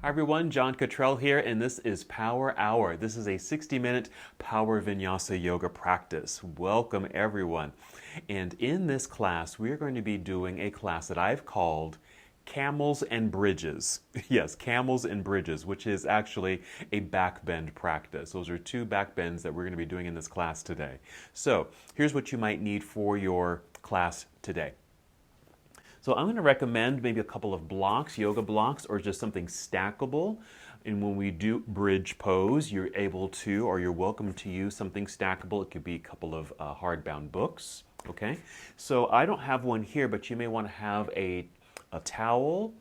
Hi everyone, John Cottrell here, and this is Power Hour. This is a 60-minute power vinyasa yoga practice. Welcome everyone. And in this class, we are going to be doing a class that I've called Camels and Bridges. Yes, Camels and Bridges, which is actually a backbend practice. Those are two backbends that we're going to be doing in this class today. So here's what you might need for your class today. So I'm going to recommend maybe a couple of blocks, yoga blocks, or just something stackable. And when we do bridge pose, you're able to, or you're welcome to use something stackable. It could be a couple of hardbound books, okay? So I don't have one here, but you may want to have a towel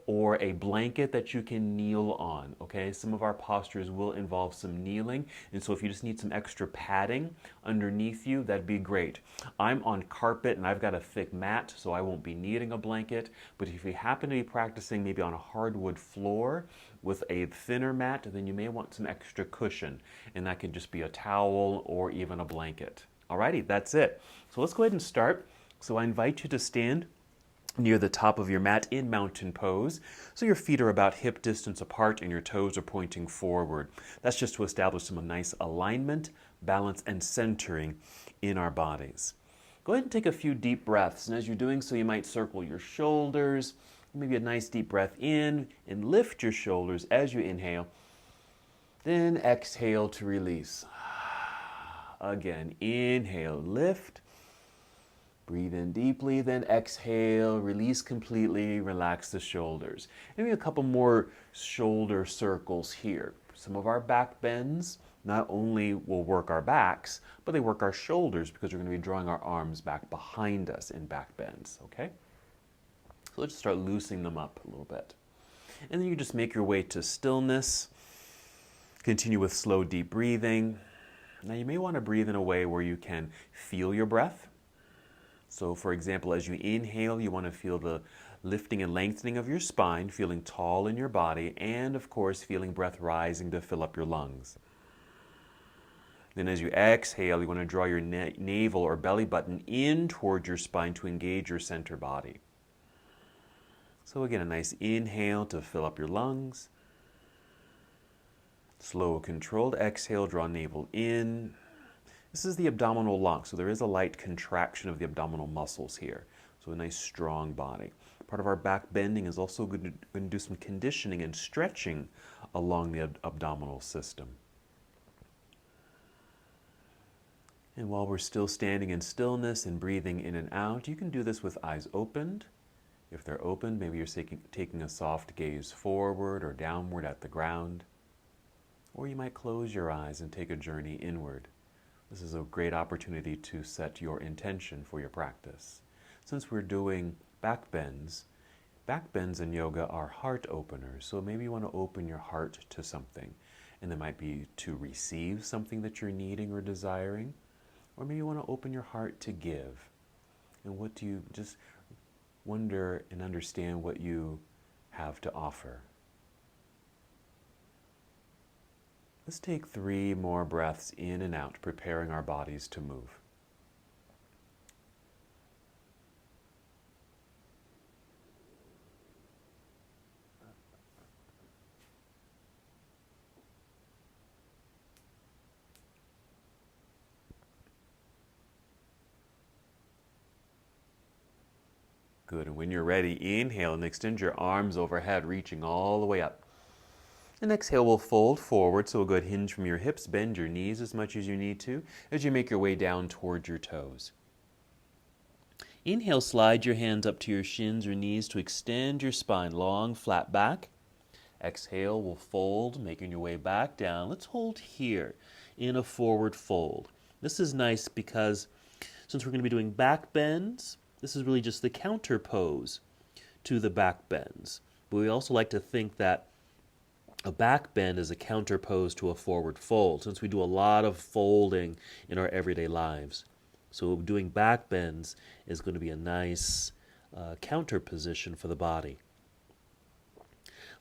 or a blanket that you can kneel on, okay? Some of our postures will involve some kneeling, and so if you just need some extra padding underneath you, that'd be great. I'm on carpet and I've got a thick mat, so I won't be needing a blanket, but if you happen to be practicing maybe on a hardwood floor with a thinner mat, then you may want some extra cushion, and that could just be a towel or even a blanket. Alrighty, that's it. So let's go ahead and start. So I invite you to stand near the top of your mat in mountain pose. So your feet are about hip distance apart and your toes are pointing forward. That's just to establish some nice alignment, balance, and centering in our bodies. Go ahead and take a few deep breaths. And as you're doing so, you might circle your shoulders, maybe a nice deep breath in, and lift your shoulders as you inhale. Then exhale to release. Again, inhale, lift. Breathe in deeply, then exhale, release completely, relax the shoulders. Maybe a couple more shoulder circles here. Some of our back bends not only will work our backs, but they work our shoulders because we're going to be drawing our arms back behind us in back bends, okay? So let's start loosening them up a little bit. And then you just make your way to stillness. Continue with slow, deep breathing. Now you may want to breathe in a way where you can feel your breath. So for example, as you inhale, you want to feel the lifting and lengthening of your spine, feeling tall in your body, and of course, feeling breath rising to fill up your lungs. Then as you exhale, you want to draw your navel or belly button in towards your spine to engage your center body. So again, a nice inhale to fill up your lungs. Slow, controlled exhale, draw navel in. This is the abdominal lock, so there is a light contraction of the abdominal muscles here. So a nice strong body. Part of our back bending is also going to do some conditioning and stretching along the abdominal system. And while we're still standing in stillness and breathing in and out, you can do this with eyes opened. If they're open, maybe you're taking a soft gaze forward or downward at the ground. Or you might close your eyes and take a journey inward. This is a great opportunity to set your intention for your practice. Since we're doing backbends in yoga are heart openers. So maybe you want to open your heart to something. And that might be to receive something that you're needing or desiring. Or maybe you want to open your heart to give. And what do you just wonder and understand what you have to offer. Let's take 3 more breaths in and out, preparing our bodies to move. Good, and when you're ready, inhale and extend your arms overhead, reaching all the way up. And exhale, we'll fold forward, so a good hinge from your hips. Bend your knees as much as you need to as you make your way down towards your toes. Inhale, slide your hands up to your shins or knees to extend your spine, long, flat back. Exhale, we'll fold, making your way back down. Let's hold here in a forward fold. This is nice because since we're going to be doing back bends, this is really just the counter pose to the back bends. But we also like to think that a back bend is a counter pose to a forward fold, since we do a lot of folding in our everyday lives. So doing back bends is going to be a nice counter position for the body.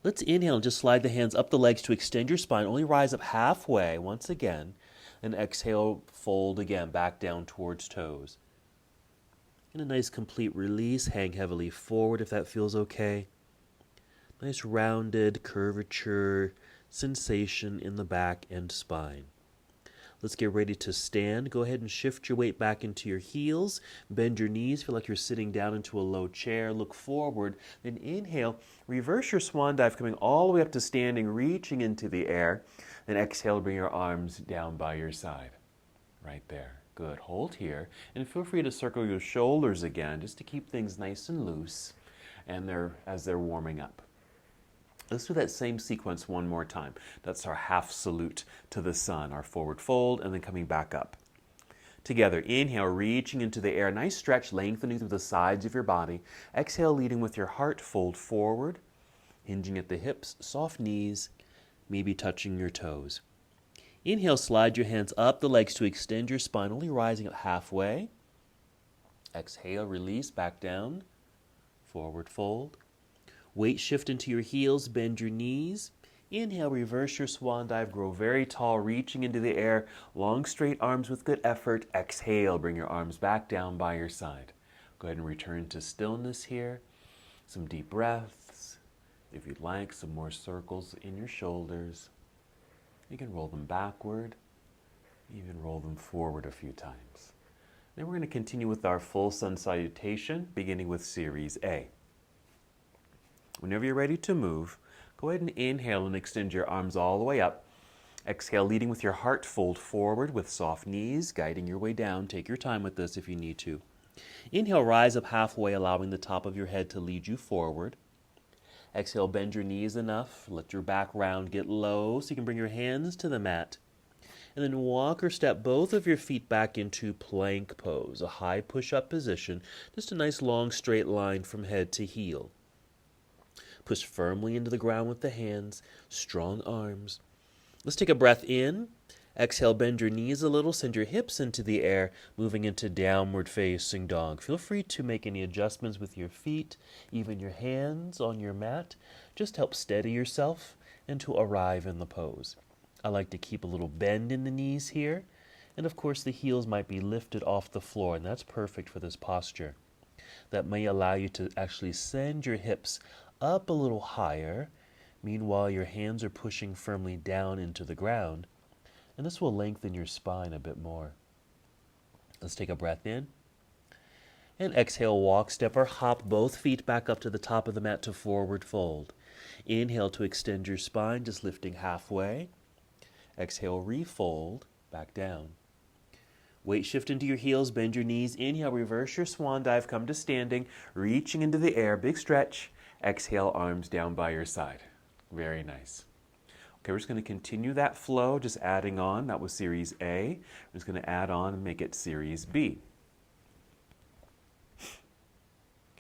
Let's inhale and just slide the hands up the legs to extend your spine. Only rise up halfway once again. And exhale, fold again, back down towards toes. And a nice complete release. Hang heavily forward if that feels okay. Nice rounded curvature sensation in the back and spine. Let's get ready to stand. Go ahead and shift your weight back into your heels. Bend your knees. Feel like you're sitting down into a low chair. Look forward. Then inhale. Reverse your swan dive, coming all the way up to standing, reaching into the air. Then exhale, bring your arms down by your side. Right there. Good. Hold here. And feel free to circle your shoulders again, just to keep things nice and loose and as they're warming up. Let's do that same sequence one more time. That's our half salute to the sun, our forward fold, and then coming back up. Together, inhale, reaching into the air. Nice stretch, lengthening through the sides of your body. Exhale, leading with your heart, fold forward, hinging at the hips, soft knees, maybe touching your toes. Inhale, slide your hands up the legs to extend your spine, only rising up halfway. Exhale, release, back down, forward fold. Weight shift into your heels, bend your knees. Inhale, reverse your swan dive, grow very tall, reaching into the air, long straight arms with good effort. Exhale, bring your arms back down by your side. Go ahead and return to stillness here. Some deep breaths. If you'd like, some more circles in your shoulders. You can roll them backward, even roll them forward a few times. Then we're going to continue with our full sun salutation, beginning with Series A. Whenever you're ready to move, go ahead and inhale and extend your arms all the way up. Exhale, leading with your heart, fold forward with soft knees, guiding your way down. Take your time with this if you need to. Inhale, rise up halfway, allowing the top of your head to lead you forward. Exhale, bend your knees enough. Let your back round get low so you can bring your hands to the mat. And then walk or step both of your feet back into plank pose, a high push-up position, just a nice long straight line from head to heel. Push firmly into the ground with the hands, strong arms. Let's take a breath in. Exhale, bend your knees a little, send your hips into the air, moving into downward facing dog. Feel free to make any adjustments with your feet, even your hands on your mat. Just help steady yourself and to arrive in the pose. I like to keep a little bend in the knees here. And of course, the heels might be lifted off the floor, and that's perfect for this posture. That may allow you to actually send your hips up a little higher. Meanwhile, your hands are pushing firmly down into the ground, and this will lengthen your spine a bit more. Let's take a breath in. And exhale, walk, step, or hop both feet back up to the top of the mat to forward fold. Inhale to extend your spine, just lifting halfway. Exhale, refold, back down. Weight shift into your heels, bend your knees. Inhale, reverse your swan dive, come to standing, reaching into the air, big stretch. Exhale, arms down by your side. Very nice. Okay, we're just going to continue that flow, just adding on. That was Series A. We're just going to add on and make it Series B.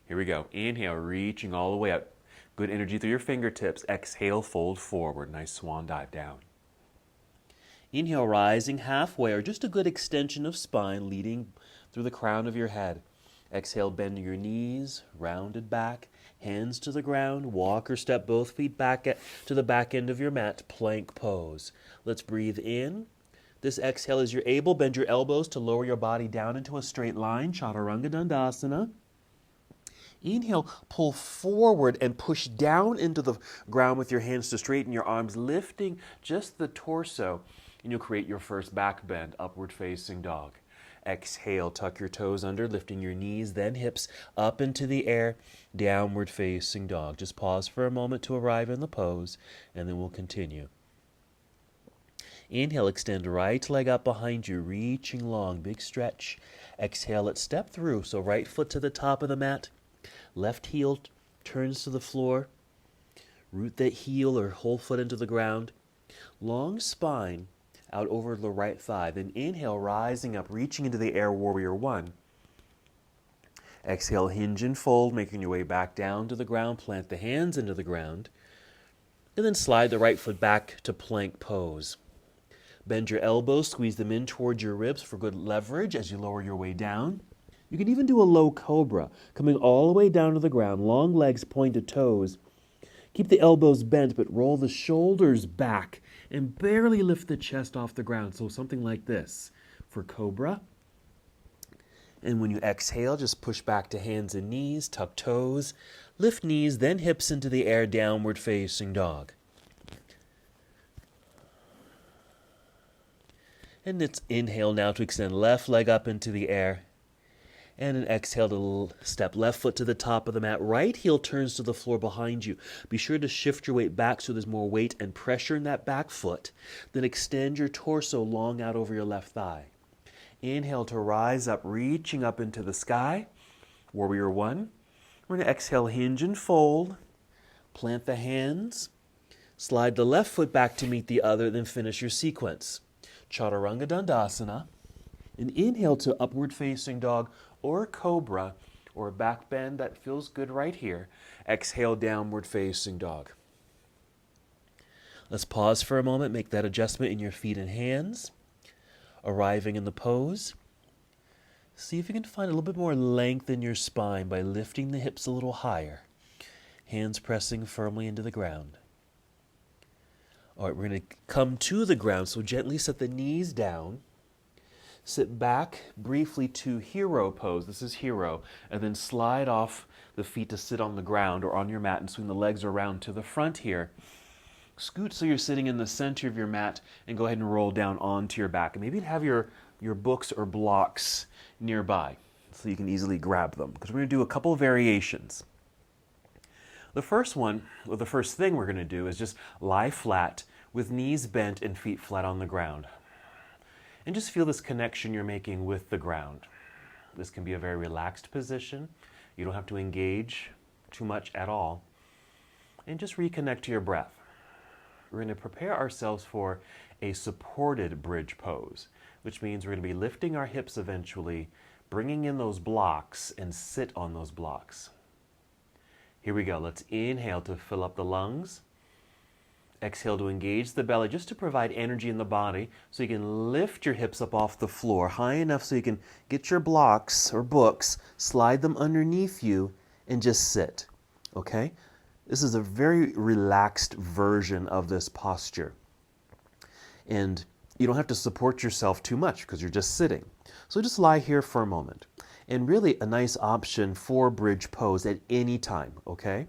Here we go. Inhale, reaching all the way up. Good energy through your fingertips. Exhale, fold forward. Nice swan dive down. Inhale, rising halfway, or just a good extension of spine leading through the crown of your head. Exhale, bend your knees, rounded back, hands to the ground, walk or step both feet back to the back end of your mat, plank pose. Let's breathe in. This exhale, as you're able, bend your elbows to lower your body down into a straight line, Chaturanga Dandasana. Inhale, pull forward and push down into the ground with your hands to straighten your arms, lifting just the torso, and you'll create your first back bend, upward facing dog. Exhale, tuck your toes under, lifting your knees, then hips up into the air, downward facing dog. Just pause for a moment to arrive in the pose, and then we'll continue. Inhale, extend right leg up behind you, reaching long, big stretch. Exhale, let's step through. So right foot to the top of the mat, left heel turns to the floor. Root that heel or whole foot into the ground. Long spine out over the right thigh. Then inhale, rising up, reaching into the air, warrior one. Exhale, hinge and fold, making your way back down to the ground. Plant the hands into the ground. And then slide the right foot back to plank pose. Bend your elbows, squeeze them in towards your ribs for good leverage as you lower your way down. You can even do a low cobra, coming all the way down to the ground, long legs, pointed toes. Keep the elbows bent, but roll the shoulders back and barely lift the chest off the ground. So something like this for cobra. And when you exhale, just push back to hands and knees, tuck toes, lift knees, then hips into the air, downward facing dog. And it's inhale now to extend left leg up into the air. And an exhale to step left foot to the top of the mat. Right heel turns to the floor behind you. Be sure to shift your weight back so there's more weight and pressure in that back foot. Then extend your torso long out over your left thigh. Inhale to rise up, reaching up into the sky. Warrior one. We're going to exhale, hinge and fold. Plant the hands. Slide the left foot back to meet the other, then finish your sequence. Chaturanga Dandasana. And inhale to upward facing dog or cobra or back bend. That feels good right here. Exhale, downward facing dog. Let's pause for a moment. Make that adjustment in your feet and hands. Arriving in the pose. See if you can find a little bit more length in your spine by lifting the hips a little higher. Hands pressing firmly into the ground. All right, we're going to come to the ground, so gently set the knees down. Sit back briefly to hero pose. This is hero. And then slide off the feet to sit on the ground or on your mat and swing the legs around to the front here. Scoot so you're sitting in the center of your mat and go ahead and roll down onto your back. And maybe have your books or blocks nearby so you can easily grab them, because we're going to do a couple of variations. The first thing we're going to do is just lie flat with knees bent and feet flat on the ground. And just feel this connection you're making with the ground. This can be a very relaxed position. You don't have to engage too much at all. And just reconnect to your breath. We're going to prepare ourselves for a supported bridge pose, which means we're going to be lifting our hips eventually, bringing in those blocks and sit on those blocks. Here we go. Let's inhale to fill up the lungs. Exhale to engage the belly, just to provide energy in the body so you can lift your hips up off the floor high enough so you can get your blocks or books, slide them underneath you, and just sit. Okay? This is a very relaxed version of this posture. And you don't have to support yourself too much because you're just sitting. So just lie here for a moment. And really a nice option for bridge pose at any time, okay?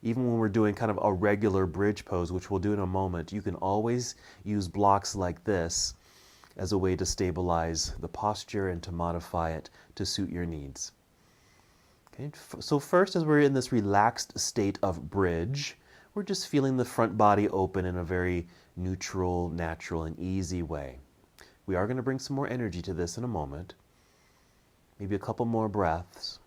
Even when we're doing kind of a regular bridge pose, which we'll do in a moment, you can always use blocks like this as a way to stabilize the posture and to modify it to suit your needs. Okay, so first, as we're in this relaxed state of bridge, we're just feeling the front body open in a very neutral, natural, and easy way. We are going to bring some more energy to this in a moment. Maybe a couple more breaths.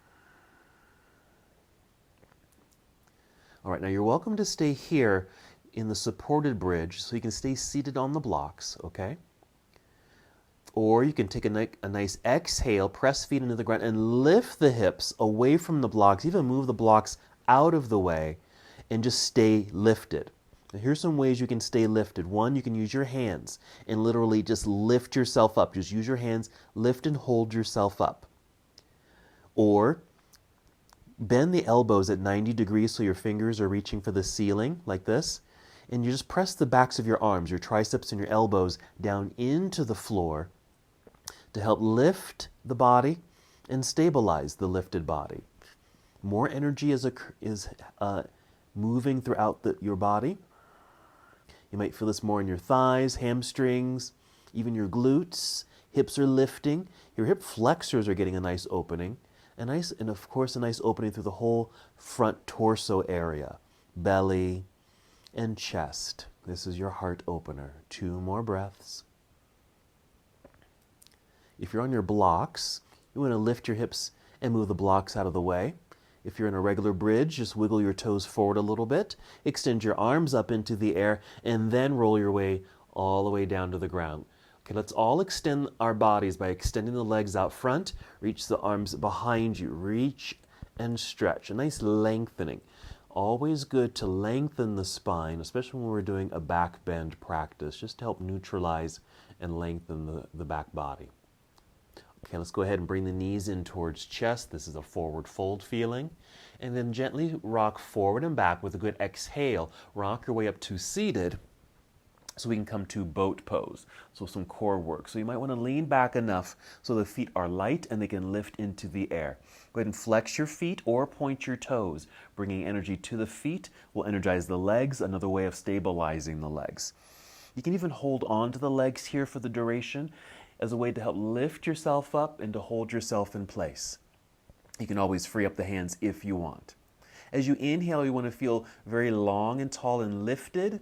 All right, now you're welcome to stay here in the supported bridge so you can stay seated on the blocks, okay? Or you can take a nice exhale, press feet into the ground, and lift the hips away from the blocks, even move the blocks out of the way, and just stay lifted. Now here's some ways you can stay lifted. One, you can use your hands and literally just lift yourself up. Just use your hands, lift and hold yourself up. Or bend the elbows at 90 degrees so your fingers are reaching for the ceiling, like this. And you just press the backs of your arms, your triceps and your elbows down into the floor to help lift the body and stabilize the lifted body. More energy is moving throughout your body. You might feel this more in your thighs, hamstrings, even your glutes. Hips are lifting. Your hip flexors are getting a nice opening. And of course, a nice opening through the whole front torso area, belly and chest. This is your heart opener. 2 more breaths. If you're on your blocks, you want to lift your hips and move the blocks out of the way. If you're in a regular bridge, just wiggle your toes forward a little bit, extend your arms up into the air, and then roll your way all the way down to the ground. Okay, let's all extend our bodies by extending the legs out front. Reach the arms behind you. Reach and stretch. A nice lengthening. Always good to lengthen the spine, especially when we're doing a back bend practice, just to help neutralize and lengthen the back body. Okay, let's go ahead and bring the knees in towards chest. This is a forward fold feeling. And then gently rock forward and back with a good exhale. Rock your way up to seated. So we can come to boat pose, so some core work. So you might want to lean back enough so the feet are light and they can lift into the air. Go ahead and flex your feet or point your toes. Bringing energy to the feet will energize the legs, another way of stabilizing the legs. You can even hold on to the legs here for the duration as a way to help lift yourself up and to hold yourself in place. You can always free up the hands if you want. As you inhale, you want to feel very long and tall and lifted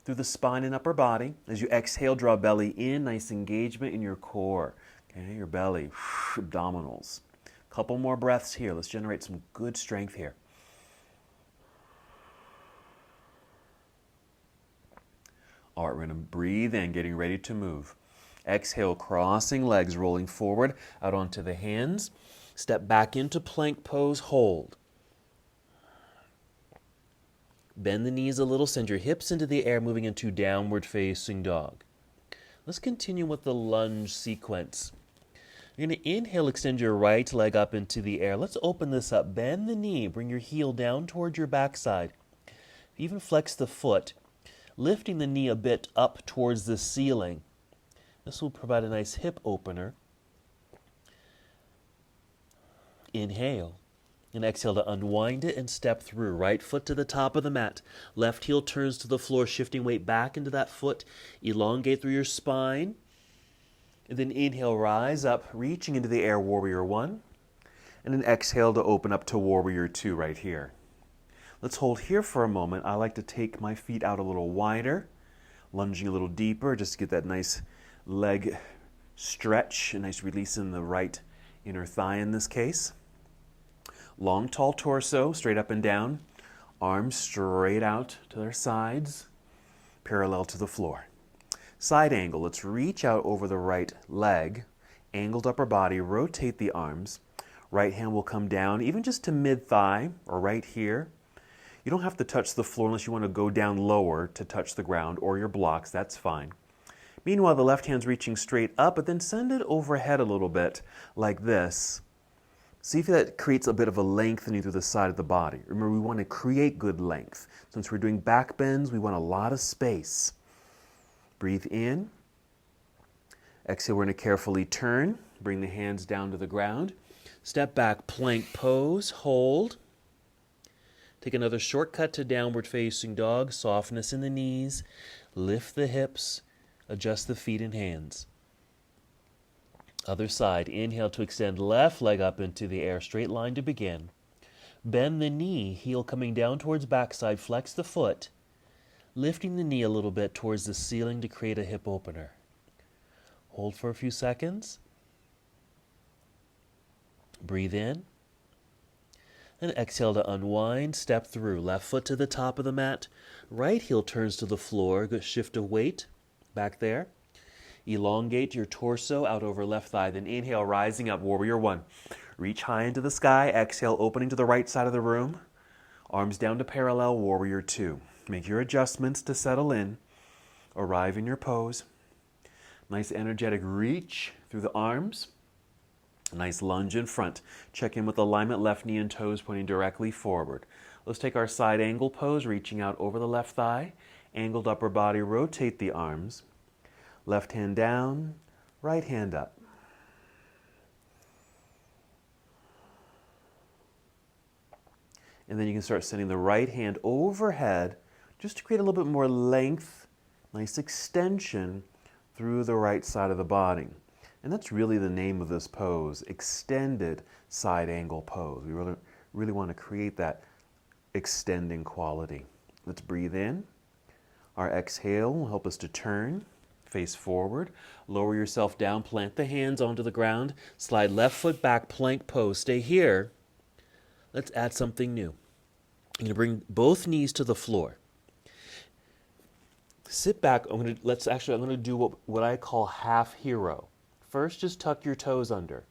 through the spine and upper body. As you exhale, draw belly in, nice engagement in your core, okay, your belly, abdominals. Couple more breaths here. Let's generate some good strength here. All right, we're going to breathe in, getting ready to move. Exhale, crossing legs, rolling forward, out onto the hands. Step back into plank pose, hold. Bend the knees a little, send your hips into the air, moving into downward facing dog. Let's continue with the lunge sequence. You're going to inhale, extend your right leg up into the air. Let's open this up. Bend the knee, bring your heel down towards your backside. Even flex the foot, lifting the knee a bit up towards the ceiling. This will provide a nice hip opener. Inhale. And exhale to unwind it and step through. Right foot to the top of the mat. Left heel turns to the floor, shifting weight back into that foot. Elongate through your spine. And then inhale, rise up, reaching into the air, Warrior 1. And then exhale to open up to Warrior 2 right here. Let's hold here for a moment. I like to take my feet out a little wider, lunging a little deeper, just to get that nice leg stretch, a nice release in the right inner thigh in this case. Long, tall torso, straight up and down. Arms straight out to their sides, parallel to the floor. Side angle, let's reach out over the right leg. Angled upper body, rotate the arms. Right hand will come down, even just to mid-thigh, or right here. You don't have to touch the floor unless you want to go down lower to touch the ground, or your blocks, that's fine. Meanwhile, the left hand's reaching straight up, but then send it overhead a little bit, like this. See if that creates a bit of a lengthening through the side of the body. Remember, we want to create good length. Since we're doing back bends, we want a lot of space. Breathe in. Exhale, we're going to carefully turn. Bring the hands down to the ground. Step back, plank pose, hold. Take another shortcut to downward facing dog. Softness in the knees. Lift the hips. Adjust the feet and hands. Other side. Inhale to extend left leg up into the air. Straight line to begin. Bend the knee. Heel coming down towards backside. Flex the foot. Lifting the knee a little bit towards the ceiling to create a hip opener. Hold for a few seconds. Breathe in. And exhale to unwind. Step through. Left foot to the top of the mat. Right heel turns to the floor. Good shift of weight. Back there. Elongate your torso out over left thigh. Then inhale, rising up, Warrior 1. Reach high into the sky. Exhale, opening to the right side of the room. Arms down to parallel, Warrior 2. Make your adjustments to settle in. Arrive in your pose. Nice energetic reach through the arms. Nice lunge in front. Check in with alignment, left knee and toes pointing directly forward. Let's take our side angle pose, reaching out over the left thigh. Angled upper body, rotate the arms. Left hand down, right hand up. And then you can start sending the right hand overhead just to create a little bit more length, nice extension through the right side of the body. And that's really the name of this pose, extended side angle pose. We really want to create that extending quality. Let's breathe in. Our exhale will help us to turn. Face forward, lower yourself down, plant the hands onto the ground, slide left foot back, plank pose. Stay here. Let's add something new. You're going to bring both knees to the floor. Sit back. I'm going to do what I call half hero. First, just tuck your toes under.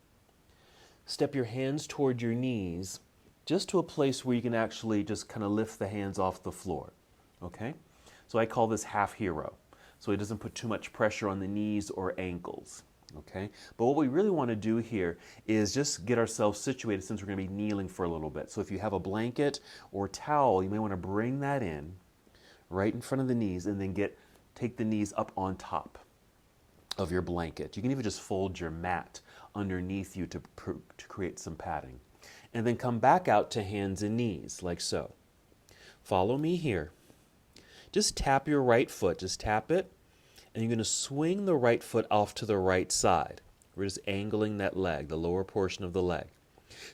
Step your hands toward your knees, just to a place where you can actually just kind of lift the hands off the floor. Okay? So I call this half hero. So it doesn't put too much pressure on the knees or ankles, okay? But what we really want to do here is just get ourselves situated since we're going to be kneeling for a little bit. So if you have a blanket or towel, you may want to bring that in right in front of the knees and then take the knees up on top of your blanket. You can even just fold your mat underneath you to create some padding. And then come back out to hands and knees, like so. Follow me here. Just tap your right foot, just tap it, and you're going to swing the right foot off to the right side. We're just angling that leg, the lower portion of the leg.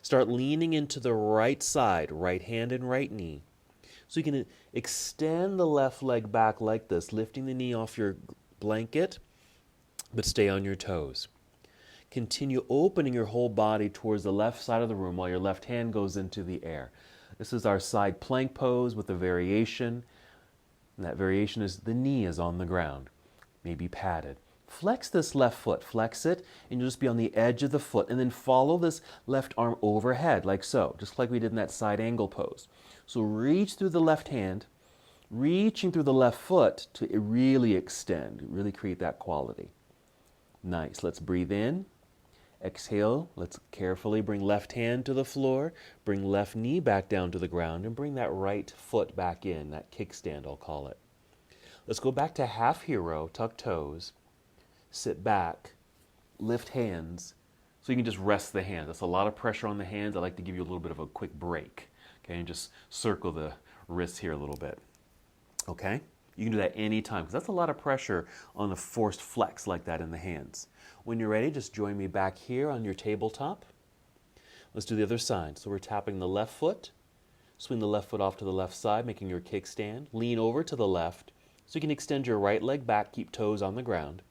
Start leaning into the right side, right hand and right knee. So you can extend the left leg back like this, lifting the knee off your blanket, but stay on your toes. Continue opening your whole body towards the left side of the room while your left hand goes into the air. This is our side plank pose with a variation. And that variation is the knee is on the ground, maybe padded. Flex this left foot, flex it, and you'll just be on the edge of the foot. And then follow this left arm overhead, like so, just like we did in that side angle pose. So reach through the left hand, reaching through the left foot to really extend, really create that quality. Nice. Let's breathe in. Exhale. Let's carefully bring left hand to the floor, bring left knee back down to the ground, and bring that right foot back in, that kickstand, I'll call it. Let's go back to half hero, tuck toes, sit back, lift hands, so you can just rest the hands. That's a lot of pressure on the hands. I like to give you a little bit of a quick break, okay, and just circle the wrists here a little bit, okay? You can do that anytime because that's a lot of pressure on the forced flex like that in the hands. When you're ready, just join me back here on your tabletop. Let's do the other side. So we're tapping the left foot. Swing the left foot off to the left side, making your kickstand. Lean over to the left so you can extend your right leg back, keep toes on the ground.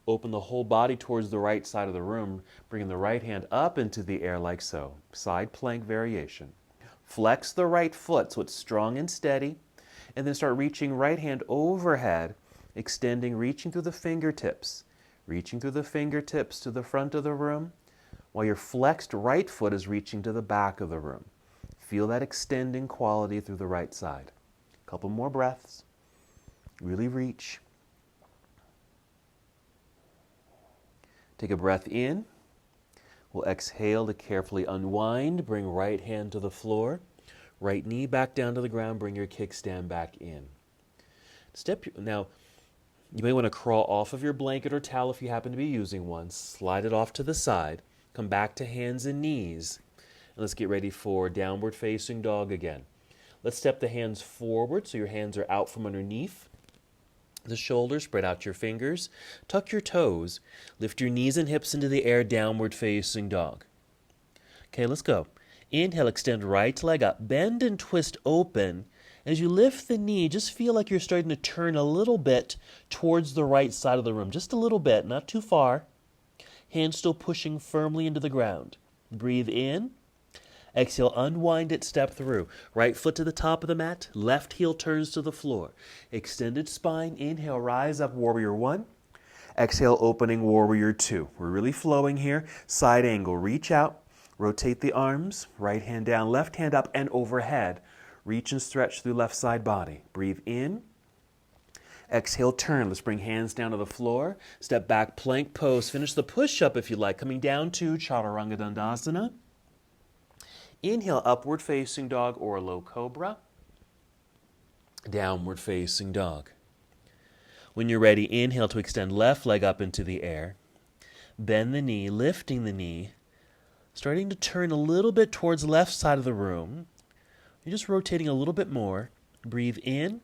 Open the whole body towards the right side of the room, bringing the right hand up into the air like so. Side plank variation. Flex the right foot so it's strong and steady. And then start reaching right hand overhead, extending, reaching through the fingertips. Reaching through the fingertips to the front of the room, while your flexed right foot is reaching to the back of the room. Feel that extending quality through the right side. A couple more breaths. Really reach. Take a breath in. We'll exhale to carefully unwind. Bring right hand to the floor. Right knee back down to the ground. Bring your kickstand back in. Now, you may want to crawl off of your blanket or towel if you happen to be using one. Slide it off to the side. Come back to hands and knees. And let's get ready for downward facing dog again. Let's step the hands forward so your hands are out from underneath the shoulders. Spread out your fingers. Tuck your toes. Lift your knees and hips into the air, downward facing dog. Okay, let's go. Inhale, extend right leg up. Bend and twist open. As you lift the knee, just feel like you're starting to turn a little bit towards the right side of the room. Just a little bit, not too far. Hands still pushing firmly into the ground. Breathe in. Exhale, unwind it, step through. Right foot to the top of the mat. Left heel turns to the floor. Extended spine. Inhale, rise up, warrior one. Exhale, opening warrior two. We're really flowing here. Side angle, reach out. Rotate the arms. Right hand down, left hand up and overhead. Reach and stretch through left side body. Breathe in. Exhale, turn. Let's bring hands down to the floor. Step back, plank pose. Finish the push-up if you like. Coming down to Chaturanga Dandasana. Inhale, upward facing dog or low cobra. Downward facing dog. When you're ready, inhale to extend left leg up into the air. Bend the knee, lifting the knee. Starting to turn a little bit towards left side of the room. You're just rotating a little bit more. Breathe in.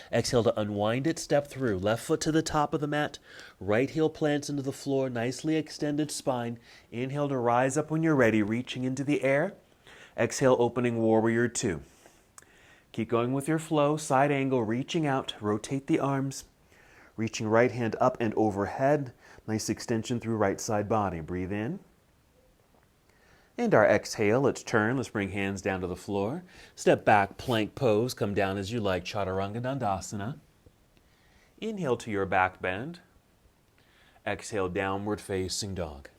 Exhale to unwind it, step through. Left foot to the top of the mat. Right heel plants into the floor, nicely extended spine. Inhale to rise up when you're ready, reaching into the air. Exhale, opening warrior two. Keep going with your flow. Side angle, reaching out. Rotate the arms. Reaching right hand up and overhead. Nice extension through right side body. Breathe in. And our exhale, let's turn. Let's bring hands down to the floor. Step back, plank pose. Come down as you like, Chaturanga Dandasana. Inhale to your back bend. Exhale, downward facing dog.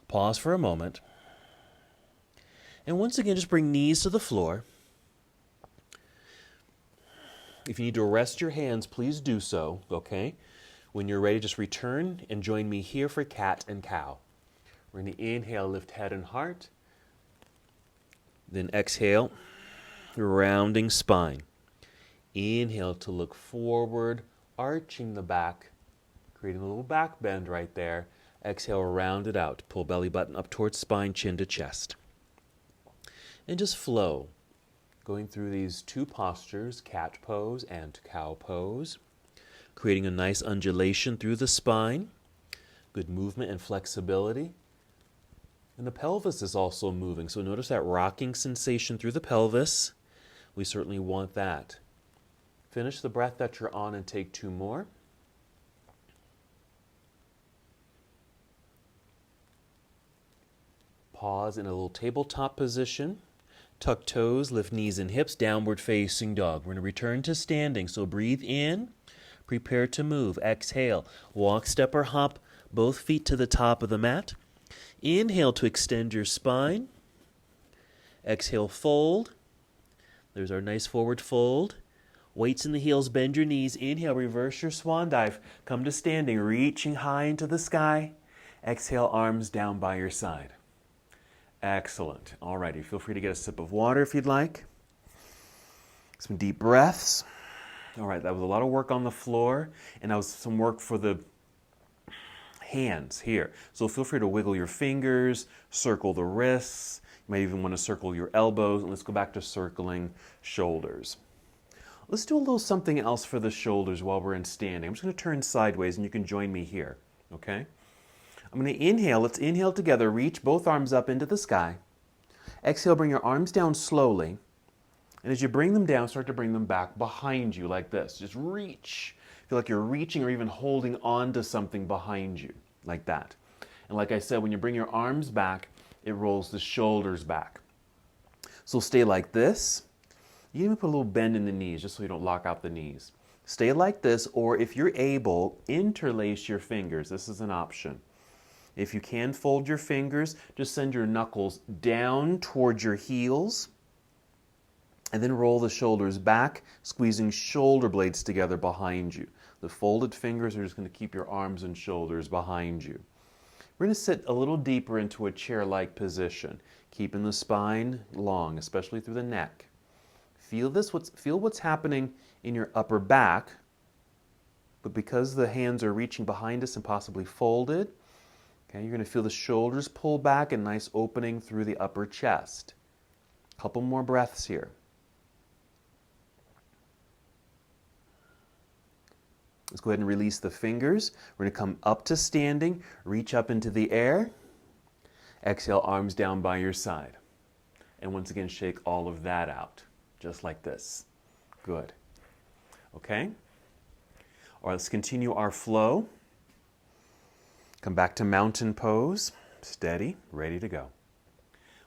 Pause for a moment. And once again, just bring knees to the floor. If you need to rest your hands, please do so, okay? When you're ready, just return and join me here for cat and cow. We're going to inhale, lift head and heart. Then exhale, rounding spine. Inhale to look forward, arching the back, creating a little back bend right there. Exhale, round it out. Pull belly button up towards spine, chin to chest. And just flow, going through these two postures, cat pose and cow pose, creating a nice undulation through the spine, good movement and flexibility. And the pelvis is also moving, so notice that rocking sensation through the pelvis. We certainly want that. Finish the breath that you're on and take 2 more. Pause in a little tabletop position. Tuck toes, lift knees and hips, downward facing dog. We're going to return to standing, so breathe in, prepare to move. Exhale, walk, step, or hop, both feet to the top of the mat. Inhale to extend your spine. Exhale, fold. There's our nice forward fold. Weights in the heels, bend your knees. Inhale, reverse your swan dive. Come to standing, reaching high into the sky. Exhale, arms down by your side. Excellent. All righty, feel free to get a sip of water if you'd like. Some deep breaths. All right, that was a lot of work on the floor, and that was some work for the hands here. So feel free to wiggle your fingers, circle the wrists. You might even want to circle your elbows, and let's go back to circling shoulders. Let's do a little something else for the shoulders while we're in standing. I'm just going to turn sideways, and you can join me here, okay? I'm going to inhale. Let's inhale together. Reach both arms up into the sky. Exhale, bring your arms down slowly. And as you bring them down, start to bring them back behind you like this. Just reach. Feel like you're reaching or even holding on to something behind you, like that. And like I said, when you bring your arms back, it rolls the shoulders back. So stay like this. You even put a little bend in the knees just so you don't lock out the knees. Stay like this, or if you're able, interlace your fingers. This is an option. If you can fold your fingers, just send your knuckles down towards your heels and then roll the shoulders back, squeezing shoulder blades together behind you. The folded fingers are just going to keep your arms and shoulders behind you. We're going to sit a little deeper into a chair-like position, keeping the spine long, especially through the neck. Feel what's happening in your upper back, but because the hands are reaching behind us and possibly folded, okay, you're going to feel the shoulders pull back and nice opening through the upper chest. A couple more breaths here. Let's go ahead and release the fingers. We're going to come up to standing, reach up into the air. Exhale, arms down by your side. And once again, shake all of that out, just like this. Good. Okay? All right, let's continue our flow. Come back to mountain pose. Steady, ready to go.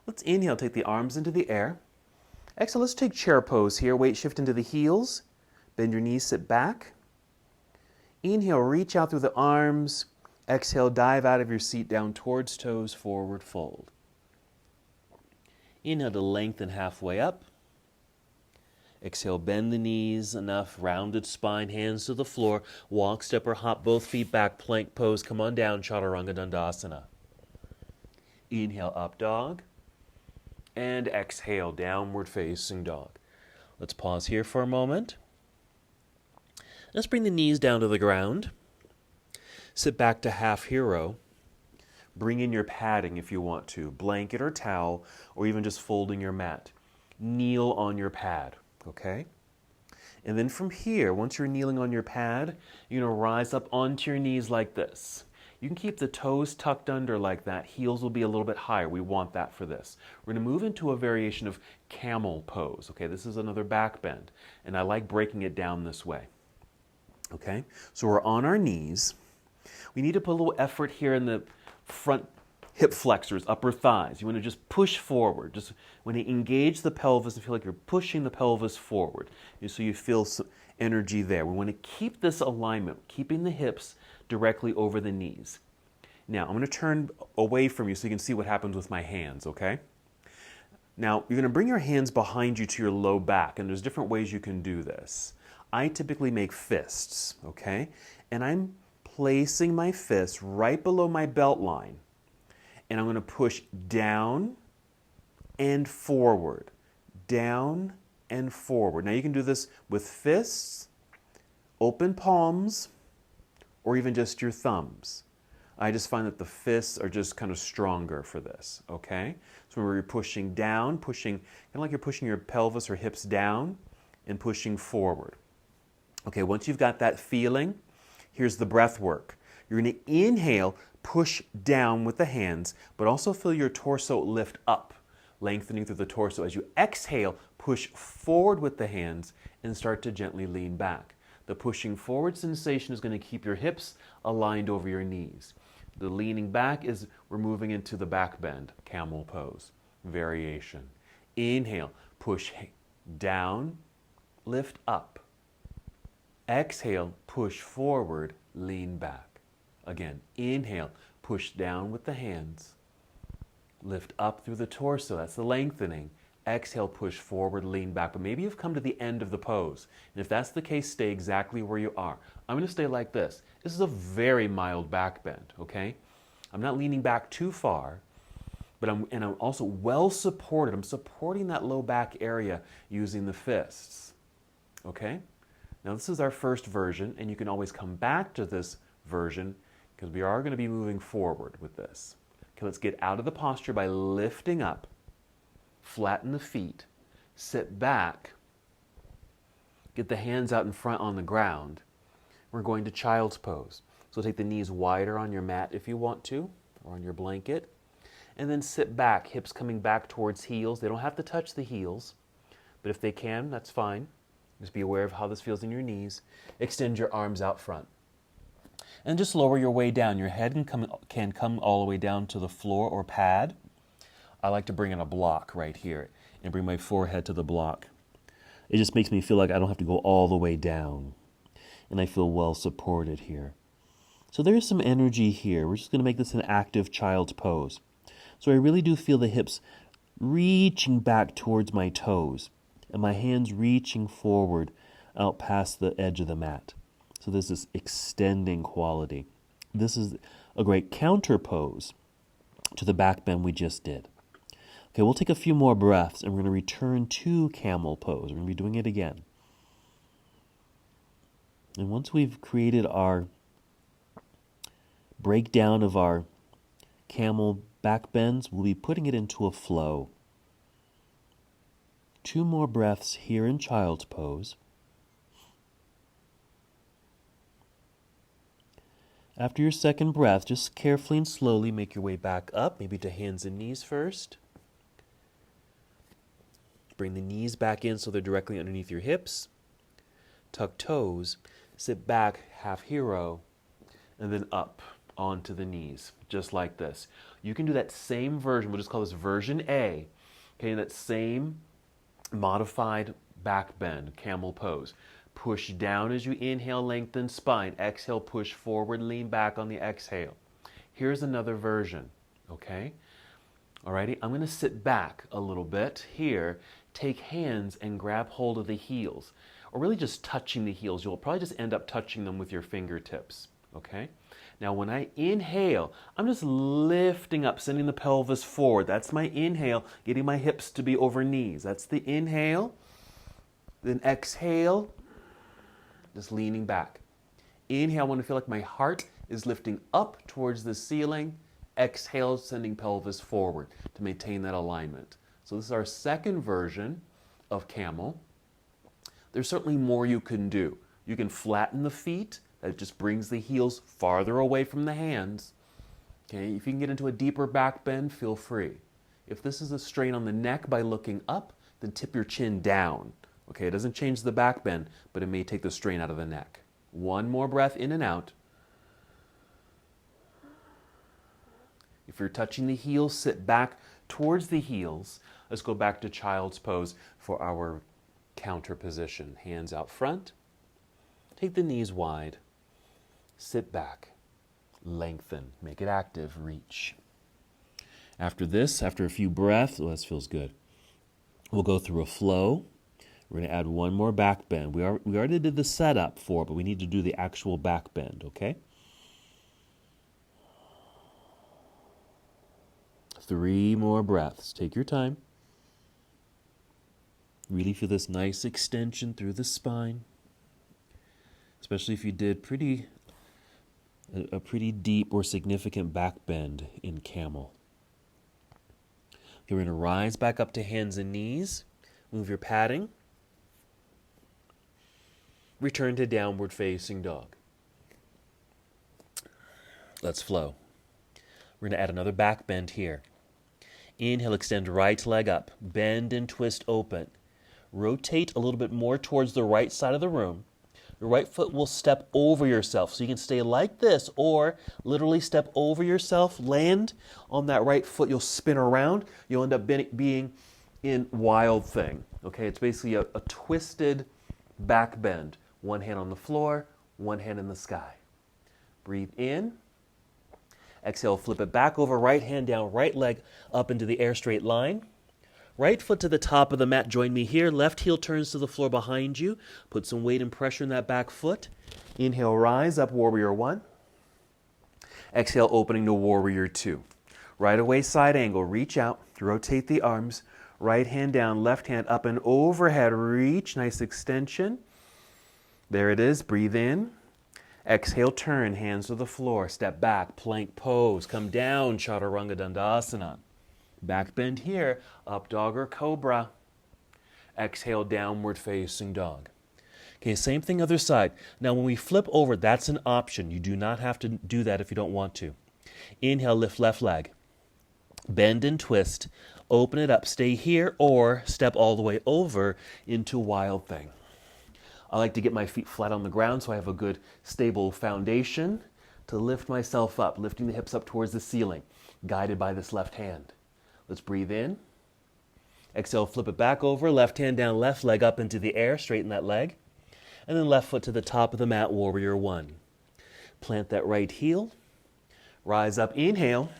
Let's inhale, take the arms into the air. Exhale, let's take chair pose here. Weight shift into the heels. Bend your knees, sit back. Inhale, reach out through the arms. Exhale, dive out of your seat down towards toes, forward fold. Inhale to lengthen halfway up. Exhale, bend the knees enough, rounded spine, hands to the floor. Walk, step, or hop both feet back, plank pose. Come on down, Chaturanga Dandasana. Inhale, up dog. And exhale, downward facing dog. Let's pause here for a moment. Let's bring the knees down to the ground. Sit back to half hero. Bring in your padding if you want to, blanket or towel, or even just folding your mat. Kneel on your pad, okay? And then from here, once you're kneeling on your pad, you're going to rise up onto your knees like this. You can keep the toes tucked under like that. Heels will be a little bit higher. We want that for this. We're going to move into a variation of camel pose, okay? This is another back bend, and I like breaking it down this way. Okay, so we're on our knees. We need to put a little effort here in the front hip flexors, upper thighs. You want to just push forward. Just when you engage the pelvis and feel like you're pushing the pelvis forward, so you feel some energy there. We want to keep this alignment, keeping the hips directly over the knees. Now, I'm going to turn away from you so you can see what happens with my hands, okay? Now, you're going to bring your hands behind you to your low back, and there's different ways you can do this. I typically make fists, okay? And I'm placing my fist right below my belt line. And I'm going to push down and forward, down and forward. Now you can do this with fists, open palms, or even just your thumbs. I just find that the fists are just kind of stronger for this, okay? So when you're pushing down, kind of like you're pushing your pelvis or hips down and pushing forward. Okay, once you've got that feeling, here's the breath work. You're going to inhale, push down with the hands, but also feel your torso lift up, lengthening through the torso. As you exhale, push forward with the hands and start to gently lean back. The pushing forward sensation is going to keep your hips aligned over your knees. The leaning back is we're moving into the back bend, camel pose, variation. Inhale, push down, lift up. Exhale, push forward, lean back. Again, inhale, push down with the hands. Lift up through the torso, that's the lengthening. Exhale, push forward, lean back. But maybe you've come to the end of the pose. And if that's the case, stay exactly where you are. I'm going to stay like this. This is a very mild back bend, okay? I'm not leaning back too far, but I'm also well supported. I'm supporting that low back area using the fists, okay? Now this is our first version, and you can always come back to this version because we are going to be moving forward with this. Okay, let's get out of the posture by lifting up. Flatten the feet, sit back, get the hands out in front on the ground. We're going to child's pose. So take the knees wider on your mat if you want to, or on your blanket, and then sit back, hips coming back towards heels. They don't have to touch the heels, but if they can, that's fine. Just be aware of how this feels in your knees. Extend your arms out front. And just lower your way down. Your head can come all the way down to the floor or pad. I like to bring in a block right here and bring my forehead to the block. It just makes me feel like I don't have to go all the way down. And I feel well supported here. So there's some energy here. We're just going to make this an active child's pose. So I really do feel the hips reaching back towards my toes and my hands reaching forward out past the edge of the mat. So there's this extending quality. This is a great counter pose to the back bend we just did. Okay, we'll take a few more breaths and we're going to return to camel pose. We're going to be doing it again. And once we've created our breakdown of our camel back bends, we'll be putting it into a flow. 2 more breaths here in child's pose. After your second breath, just carefully and slowly make your way back up, maybe to hands and knees first. Bring the knees back in so they're directly underneath your hips. Tuck toes, sit back, half hero, and then up onto the knees, just like this. You can do that same version, we'll just call this version A, okay, that same modified back bend, camel pose. Push down as you inhale, lengthen spine. Exhale, push forward, lean back on the exhale. Here's another version, okay? Alrighty, I'm going to sit back a little bit here, take hands and grab hold of the heels, or really just touching the heels. You'll probably just end up touching them with your fingertips, okay? Now when I inhale, I'm just lifting up, sending the pelvis forward. That's my inhale, getting my hips to be over knees. That's the inhale. Then exhale, just leaning back. Inhale, I want to feel like my heart is lifting up towards the ceiling. Exhale, sending pelvis forward to maintain that alignment. So this is our second version of camel. There's certainly more you can do. You can flatten the feet. That just brings the heels farther away from the hands. Okay, if you can get into a deeper back bend, feel free. If this is a strain on the neck by looking up, then tip your chin down. Okay, it doesn't change the back bend, but it may take the strain out of the neck. 1 more breath in and out. If you're touching the heels, sit back towards the heels. Let's go back to child's pose for our counter position. Hands out front. Take the knees wide. Sit back. Lengthen. Make it active. Reach. After this, after a few breaths, this feels good. We'll go through a flow. We're going to add 1 more back bend. We already did the setup for it, but we need to do the actual back bend, okay? 3 more breaths. Take your time. Really feel this nice extension through the spine, especially if you did a pretty deep or significant back bend in camel. Okay, we're going to rise back up to hands and knees. Move your padding. Return to downward facing dog. Let's flow. We're going to add another back bend here. Inhale, extend right leg up. Bend and twist open. Rotate a little bit more towards the right side of the room. Your right foot will step over yourself. So you can stay like this or literally step over yourself, land on that right foot. You'll spin around. You'll end up being in wild thing. Okay, it's basically a twisted back bend. One hand on the floor, one hand in the sky. Breathe in. Exhale, flip it back over, right hand down, right leg up into the air, straight line. Right foot to the top of the mat, join me here. Left heel turns to the floor behind you. Put some weight and pressure in that back foot. Inhale, rise up, warrior one. Exhale, opening to warrior two. Right away, side angle, reach out, rotate the arms. Right hand down, left hand up and overhead, reach, nice extension. There it is, breathe in. Exhale, turn, hands to the floor, step back, plank pose, come down, chaturanga dandasana. Back bend here, up dog or cobra. Exhale, downward facing dog. Okay, same thing other side. Now when we flip over, that's an option. You do not have to do that if you don't want to. Inhale, lift left leg. Bend and twist. Open it up, stay here, or step all the way over into wild thing. I like to get my feet flat on the ground so I have a good stable foundation to lift myself up, lifting the hips up towards the ceiling, guided by this left hand. Let's breathe in. Exhale, flip it back over, left hand down, left leg up into the air, straighten that leg. And then left foot to the top of the mat, warrior one. Plant that right heel. Rise up, inhale.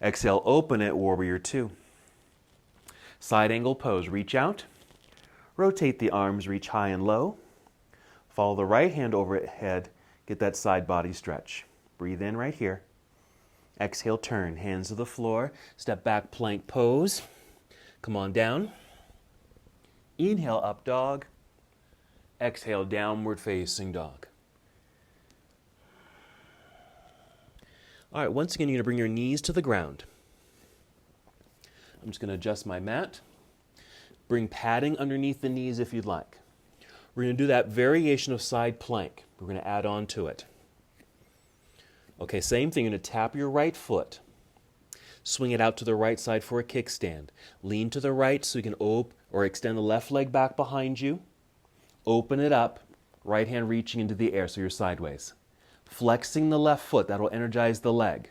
Exhale, open it, warrior two. Side angle pose, reach out. Rotate the arms, reach high and low. Follow the right hand overhead, get that side body stretch. Breathe in right here. Exhale, turn, hands to the floor. Step back, plank pose. Come on down. Inhale, up dog. Exhale, downward facing dog. All right, once again, you're going to bring your knees to the ground. I'm just going to adjust my mat. Bring padding underneath the knees if you'd like. We're going to do that variation of side plank. We're going to add on to it. Okay, same thing. You're going to tap your right foot. Swing it out to the right side for a kickstand. Lean to the right so you can extend the left leg back behind you. Open it up. Right hand reaching into the air so you're sideways. Flexing the left foot. That'll energize the leg.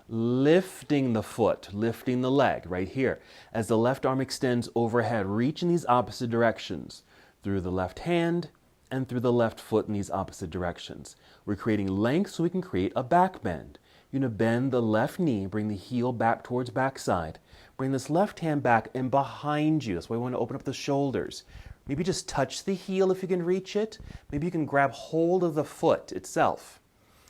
Lifting the foot, lifting the leg right here. As the left arm extends overhead, reach in these opposite directions through the left hand and through the left foot in these opposite directions. We're creating length so we can create a back bend. You're going to bend the left knee, bring the heel back towards backside. Bring this left hand back and behind you. That's why we want to open up the shoulders. Maybe just touch the heel if you can reach it. Maybe you can grab hold of the foot itself.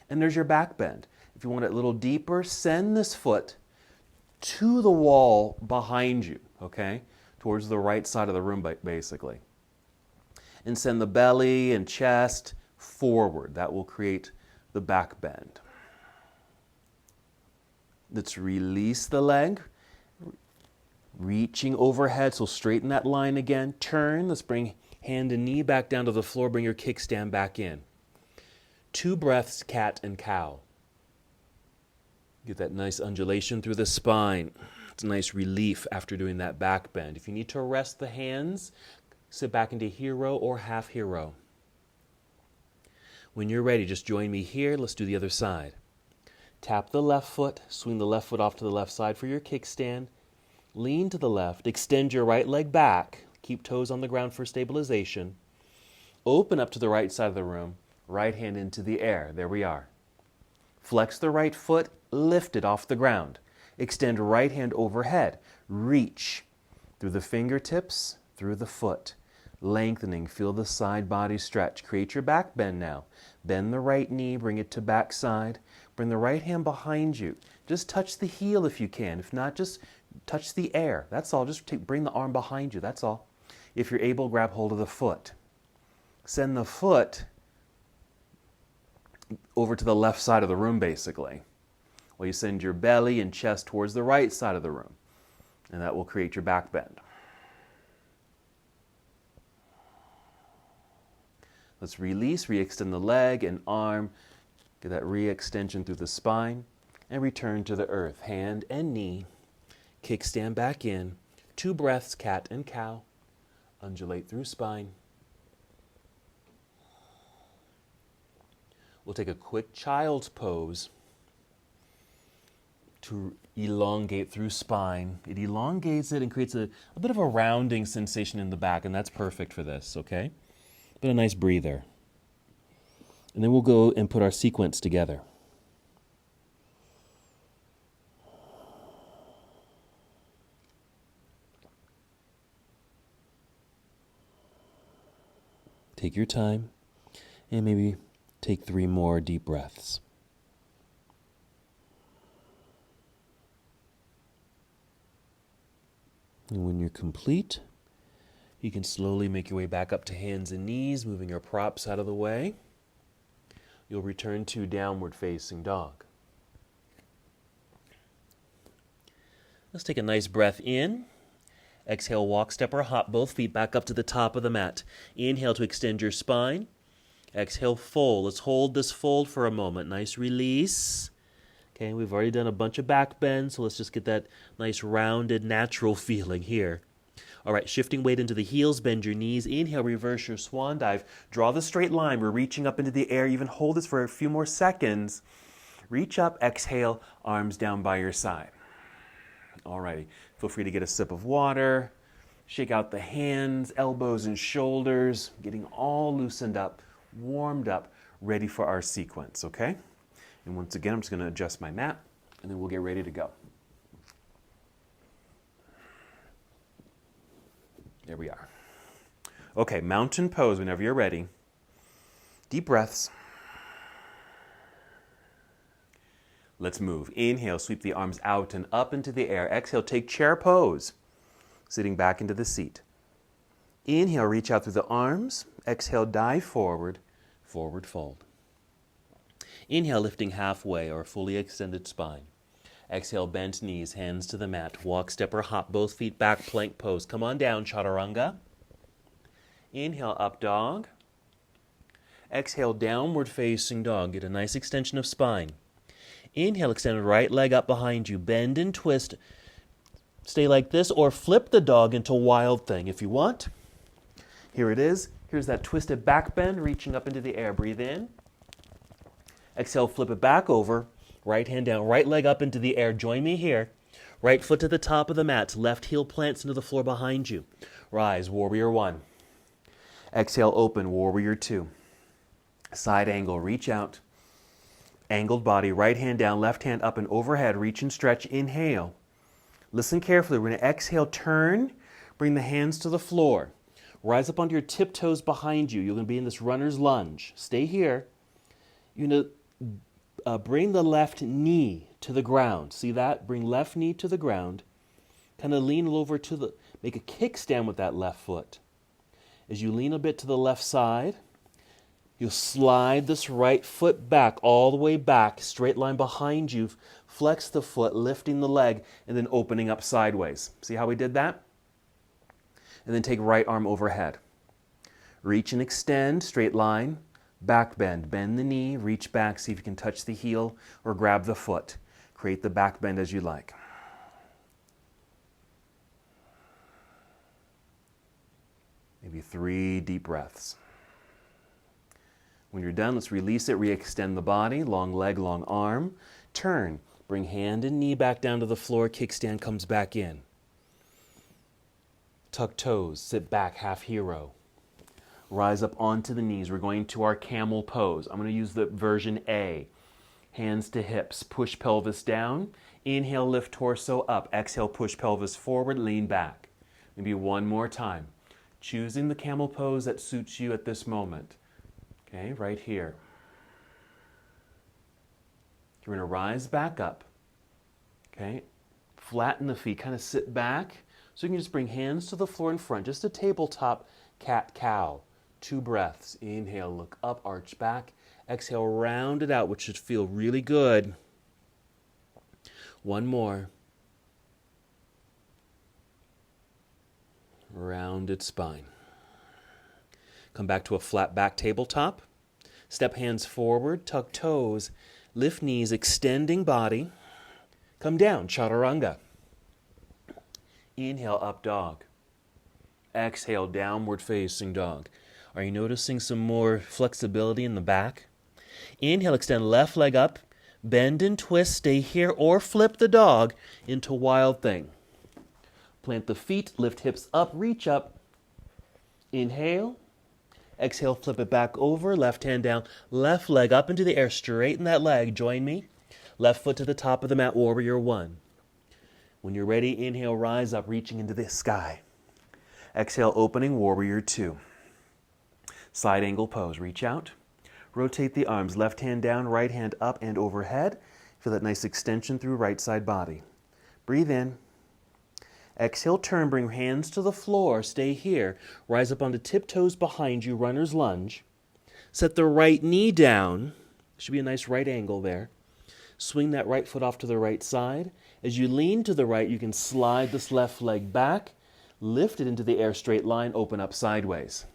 And there's your back bend. If you want it a little deeper, send this foot to the wall behind you, okay? Towards the right side of the room, basically. And send the belly and chest forward. That will create the back bend. Let's release the leg. Reaching overhead, so straighten that line again. Turn, let's bring hand and knee back down to the floor. Bring your kickstand back in. 2 breaths, cat and cow. Get that nice undulation through the spine. It's a nice relief after doing that back bend. If you need to rest the hands, sit back into hero or half hero. When you're ready, just join me here. Let's do the other side. Tap the left foot, swing the left foot off to the left side for your kickstand. Lean to the left, extend your right leg back. Keep toes on the ground for stabilization. Open up to the right side of the room, right hand into the air. There we are. Flex the right foot, lift it off the ground. Extend right hand overhead. Reach through the fingertips, through the foot. Lengthening, feel the side body stretch. Create your back bend now. Bend the right knee, bring it to back side. Bring the right hand behind you. Just touch the heel if you can. If not, just touch the air. That's all. Just bring the arm behind you. That's all. If you're able, grab hold of the foot. Send the foot over to the left side of the room, basically. While you send your belly and chest towards the right side of the room. And that will create your back bend. Let's release, re-extend the leg and arm. Get that re-extension through the spine. And return to the earth. Hand and knee. Kickstand back in. 2 breaths, cat and cow. Undulate through spine. We'll take a quick child's pose to elongate through spine. It elongates it and creates a bit of a rounding sensation in the back, and that's perfect for this, okay? But a nice breather. And then we'll go and put our sequence together. Take your time and maybe take 3 more deep breaths. And when you're complete, you can slowly make your way back up to hands and knees, moving your props out of the way. You'll return to downward facing dog. Let's take a nice breath in. Exhale, walk, step, or hop both feet back up to the top of the mat. Inhale to extend your spine. Exhale, fold. Let's hold this fold for a moment. Nice release. Okay, we've already done a bunch of back bends, so let's just get that nice rounded, natural feeling here. All right, shifting weight into the heels, bend your knees. Inhale, reverse your swan dive. Draw the straight line. We're reaching up into the air. Even hold this for a few more seconds. Reach up, exhale, arms down by your side. All righty, feel free to get a sip of water. Shake out the hands, elbows, and shoulders, getting all loosened up, warmed up, ready for our sequence, okay? And once again, I'm just going to adjust my mat, and then we'll get ready to go. There we are. Okay, mountain pose whenever you're ready. Deep breaths. Let's move. Inhale, sweep the arms out and up into the air. Exhale, take chair pose, sitting back into the seat. Inhale, reach out through the arms. Exhale, dive forward, forward fold. Inhale, lifting halfway or fully extended spine. Exhale, bent knees, hands to the mat. Walk, step, or hop, both feet back, plank pose. Come on down, chaturanga. Inhale, up dog. Exhale, downward facing dog. Get a nice extension of spine. Inhale, extend right leg up behind you. Bend and twist. Stay like this or flip the dog into wild thing if you want. Here it is. Here's that twisted back bend, reaching up into the air. Breathe in. Exhale, flip it back over. Right hand down, right leg up into the air. Join me here. Right foot to the top of the mat. Left heel plants into the floor behind you. Rise, warrior 1. Exhale, open, warrior 2. Side angle, reach out. Angled body, right hand down, left hand up and overhead. Reach and stretch, inhale. Listen carefully. We're going to exhale, turn, bring the hands to the floor. Rise up onto your tiptoes behind you. You're going to be in this runner's lunge. Stay here. You're going to bring the left knee to the ground. See that? Bring left knee to the ground. Kind of lean over to the, make a kickstand with that left foot. As you lean a bit to the left side, you'll slide this right foot back, all the way back, straight line behind you. Flex the foot, lifting the leg, and then opening up sideways. See how we did that? And then take right arm overhead. Reach and extend, straight line. Back bend, bend the knee, reach back, see if you can touch the heel or grab the foot. Create the back bend as you like. Maybe 3 deep breaths. When you're done, let's release it, re-extend the body, long leg, long arm. Turn, bring hand and knee back down to the floor, kickstand comes back in. Tuck toes, sit back, half hero. Rise up onto the knees. We're going to our camel pose. I'm going to use the version A. Hands to hips, push pelvis down. Inhale, lift torso up. Exhale, push pelvis forward, lean back. Maybe one more time. Choosing the camel pose that suits you at this moment. Okay, right here. You're going to rise back up. Okay, flatten the feet, kind of sit back. So you can just bring hands to the floor in front, just a tabletop cat-cow. 2 breaths. Inhale, look up, arch back. Exhale, round it out, which should feel really good. 1 more. Rounded spine. Come back to a flat back tabletop. Step hands forward, tuck toes, lift knees, extending body. Come down, chaturanga. Inhale, up dog. Exhale, downward facing dog. Are you noticing some more flexibility in the back? Inhale, extend left leg up, bend and twist, stay here, or flip the dog into wild thing. Plant the feet, lift hips up, reach up. Inhale. Exhale, flip it back over, left hand down, left leg up into the air, straighten that leg, join me. Left foot to the top of the mat, warrior 1. When you're ready, inhale, rise up, reaching into the sky. Exhale, opening, warrior 2. Side angle pose, reach out. Rotate the arms, left hand down, right hand up and overhead. Feel that nice extension through right side body. Breathe in. Exhale, turn, bring hands to the floor, stay here. Rise up onto tiptoes behind you, runner's lunge. Set the right knee down. Should be a nice right angle there. Swing that right foot off to the right side. As you lean to the right, you can slide this left leg back, lift it into the air, straight line, open up sideways.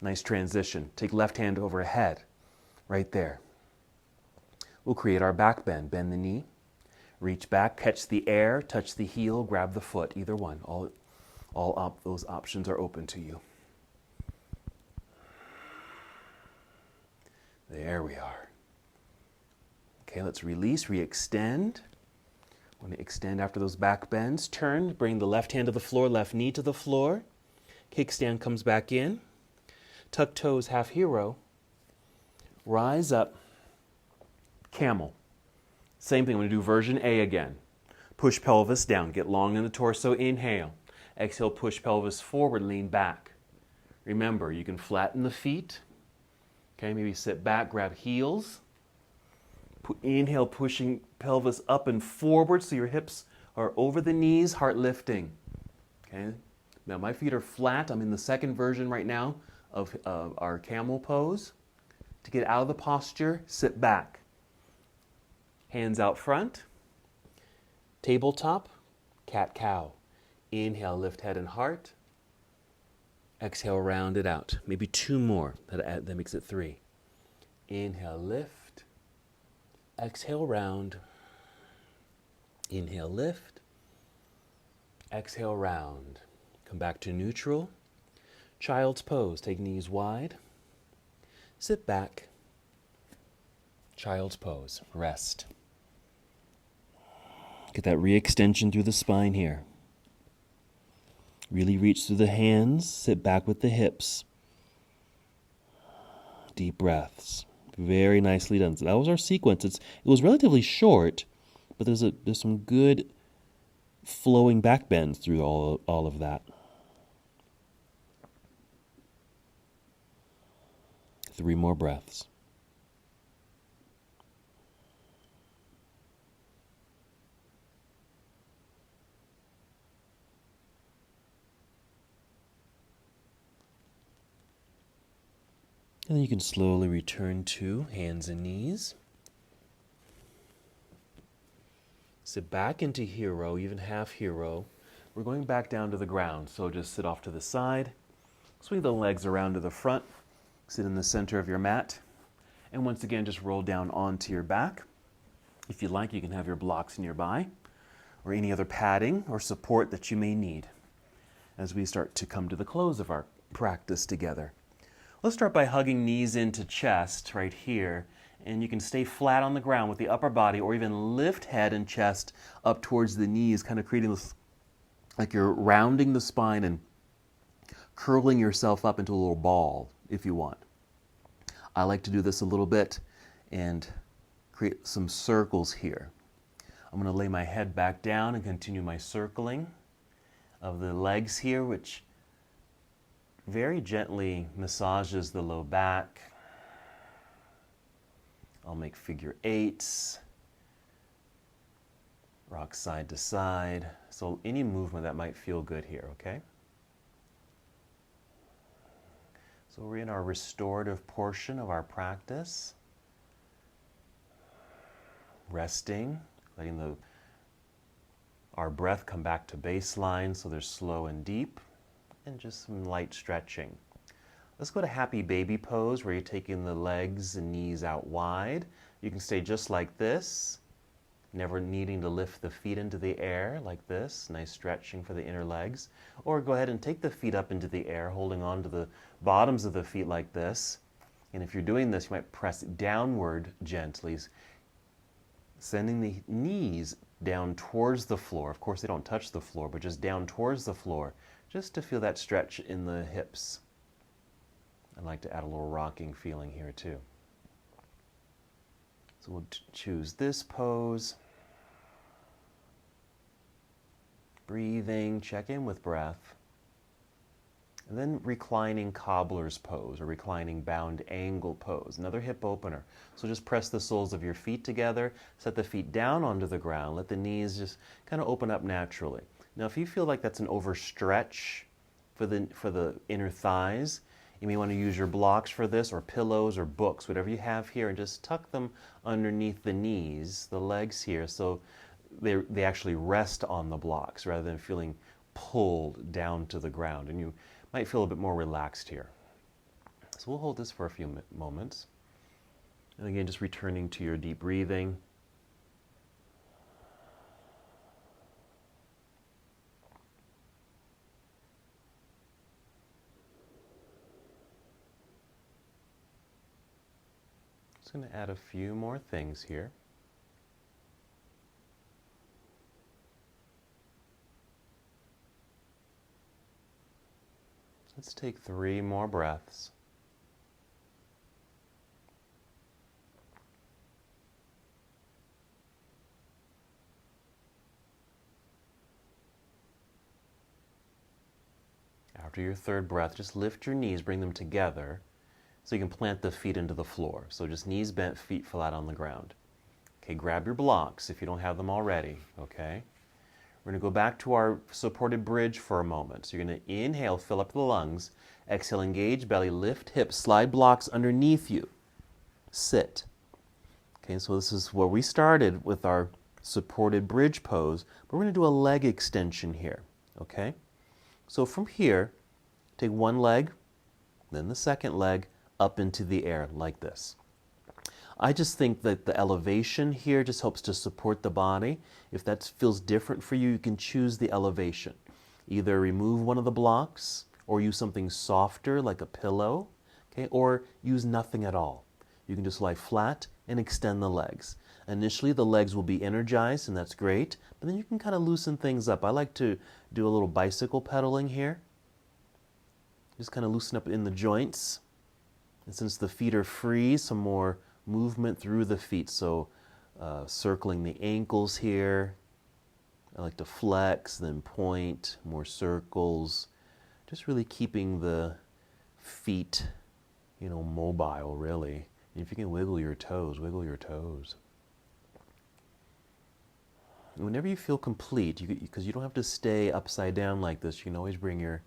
Nice transition. Take left hand overhead, right there. We'll create our back bend. Bend the knee. Reach back, catch the air, touch the heel, grab the foot, either one. Those options are open to you. There we are. Okay, let's release, re-extend. Want to extend after those back bends. Turn, bring the left hand to the floor, left knee to the floor. Kickstand comes back in. Tuck toes, half hero. Rise up. Camel. Same thing, I'm going to do version A again. Push pelvis down, get long in the torso, inhale. Exhale, push pelvis forward, lean back. Remember, you can flatten the feet. Okay, maybe sit back, grab heels. Inhale, pushing pelvis up and forward so your hips are over the knees, heart lifting. Okay, now my feet are flat. I'm in the second version right now of our camel pose. To get out of the posture, sit back. Hands out front, tabletop, cat-cow. Inhale, lift head and heart. Exhale, round it out. Maybe 2 more. That makes it 3. Inhale, lift. Exhale, round. Inhale, lift. Exhale, round. Come back to neutral. Child's pose. Take knees wide. Sit back. Child's pose. Rest. Get that re-extension through the spine here. Really reach through the hands. Sit back with the hips. Deep breaths. Very nicely done. So that was our sequence. It was relatively short, but there's some good flowing back bends through all of that. 3 more breaths. And then you can slowly return to hands and knees. Sit back into hero, even half hero. We're going back down to the ground, so just sit off to the side. Swing the legs around to the front. Sit in the center of your mat. And once again, just roll down onto your back. If you like, you can have your blocks nearby or any other padding or support that you may need as we start to come to the close of our practice together. Let's start by hugging knees into chest right here. And you can stay flat on the ground with the upper body or even lift head and chest up towards the knees, kind of creating this, like you're rounding the spine and curling yourself up into a little ball if you want. I like to do this a little bit and create some circles here. I'm going to lay my head back down and continue my circling of the legs here, which very gently massages the low back. I'll make figure 8s Rock side to side. So any movement that might feel good here, okay? So we're in our restorative portion of our practice. Resting, letting our breath come back to baseline so they're slow and deep, and just some light stretching. Let's go to happy baby pose where you're taking the legs and knees out wide. You can stay just like this, never needing to lift the feet into the air like this. Nice stretching for the inner legs. Or go ahead and take the feet up into the air, holding on to the bottoms of the feet like this. And if you're doing this, you might press downward gently, sending the knees down towards the floor. Of course, they don't touch the floor, but just down towards the floor, just to feel that stretch in the hips. I'd like to add a little rocking feeling here too. So we'll choose this pose. Breathing, check in with breath. And then reclining cobbler's pose or reclining bound angle pose, another hip opener. So just press the soles of your feet together, set the feet down onto the ground, let the knees just kind of open up naturally. Now if you feel like that's an overstretch for the inner thighs, you may want to use your blocks for this, or pillows or books, whatever you have here, and just tuck them underneath the knees, the legs here, so they actually rest on the blocks rather than feeling pulled down to the ground. And you might feel a bit more relaxed here. So we'll hold this for a few moments. And again, just returning to your deep breathing. Just going to add a few more things here. Let's take 3 more breaths. After your 3rd breath, just lift your knees, bring them together so you can plant the feet into the floor. So just knees bent, feet flat on the ground. Okay, grab your blocks if you don't have them already, okay? We're going to go back to our supported bridge for a moment. So you're going to inhale, fill up the lungs. Exhale, engage belly, lift hips, slide blocks underneath you. Sit. Okay, so this is where we started with our supported bridge pose, but we're going to do a leg extension here, okay? So from here, take one leg, then the second leg, up into the air like this. I just think that the elevation here just helps to support the body. If that feels different for you, you can choose the elevation. Either remove one of the blocks or use something softer like a pillow, okay? Or use nothing at all. You can just lie flat and extend the legs. Initially, the legs will be energized, and that's great, but then you can kind of loosen things up. I like to do a little bicycle pedaling here. Just kind of loosen up in the joints. And since the feet are free, some more movement through the feet. So circling the ankles here. I like to flex, then point, more circles. Just really keeping the feet, mobile, really. And if you can wiggle your toes, wiggle your toes. And whenever you feel complete, because you don't have to stay upside down like this, you can always bring your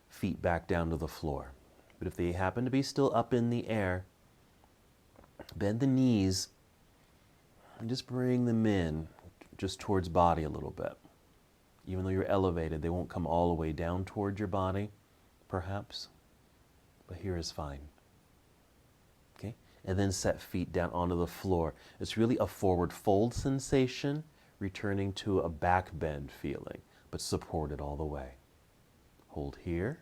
feet back down to the floor. But if they happen to be still up in the air, bend the knees and just bring them in just towards body a little bit. Even though you're elevated, they won't come all the way down towards your body, perhaps, but here is fine. Okay? And then set feet down onto the floor. It's really a forward fold sensation, returning to a back bend feeling, but supported all the way. Hold here.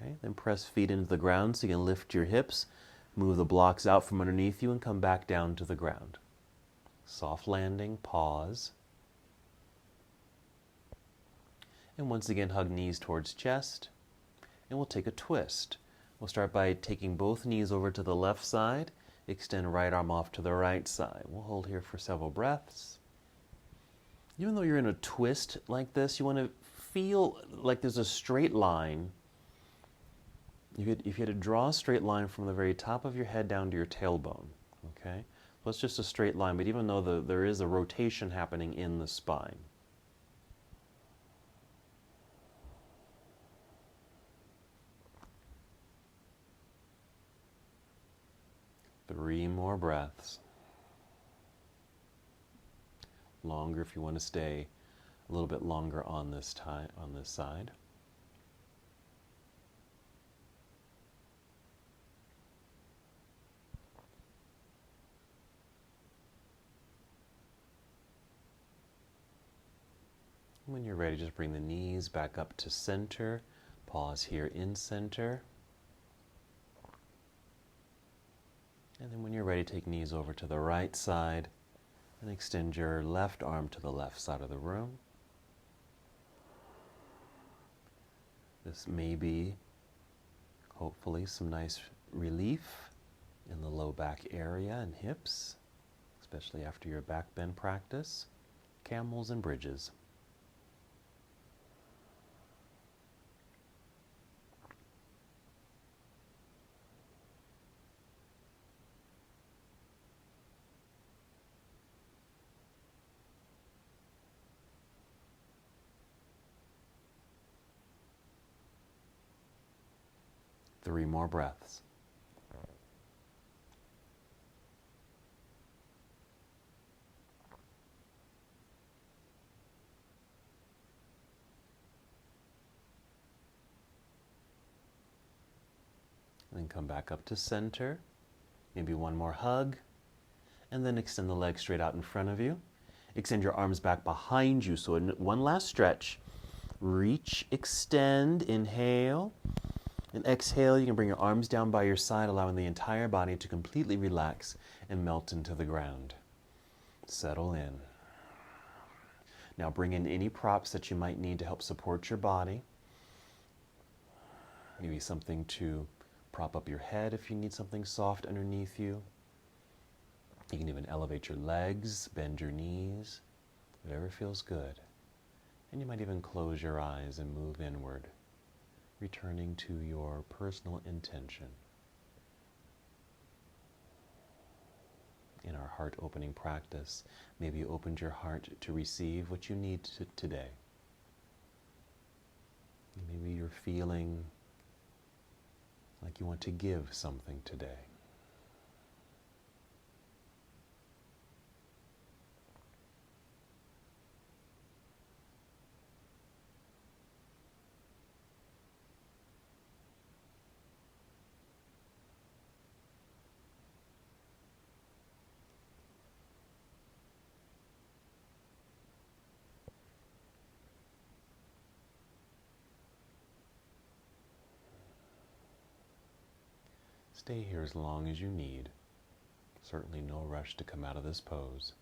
Okay, then press feet into the ground so you can lift your hips, move the blocks out from underneath you and come back down to the ground. Soft landing, pause. And once again, hug knees towards chest. And we'll take a twist. We'll start by taking both knees over to the left side, extend right arm off to the right side. We'll hold here for several breaths. Even though you're in a twist like this, you want to feel like there's a straight line. If you had to draw a straight line from the very top of your head down to your tailbone, okay? So it's just a straight line, but even though there is a rotation happening in the spine. Three more breaths. Longer if you want to stay a little bit longer on this side. When you're ready, just bring the knees back up to center. Pause here in center. And then when you're ready, take knees over to the right side and extend your left arm to the left side of the room. This may be, hopefully, some nice relief in the low back area and hips, especially after your back bend practice. Camels and bridges. Three more breaths. And then come back up to center. Maybe one more hug. And then extend the legs straight out in front of you. Extend your arms back behind you. So one last stretch. Reach, extend, inhale. And exhale, you can bring your arms down by your side, allowing the entire body to completely relax and melt into the ground. Settle in. Now bring in any props that you might need to help support your body. Maybe something to prop up your head if you need something soft underneath you. You can even elevate your legs, bend your knees, whatever feels good. And you might even close your eyes and move inward, returning to your personal intention. In our heart opening practice, maybe you opened your heart to receive what you need today. Maybe you're feeling like you want to give something today. Stay here as long as you need. Certainly no rush to come out of this pose.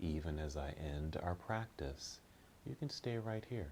Even as I end our practice, you can stay right here.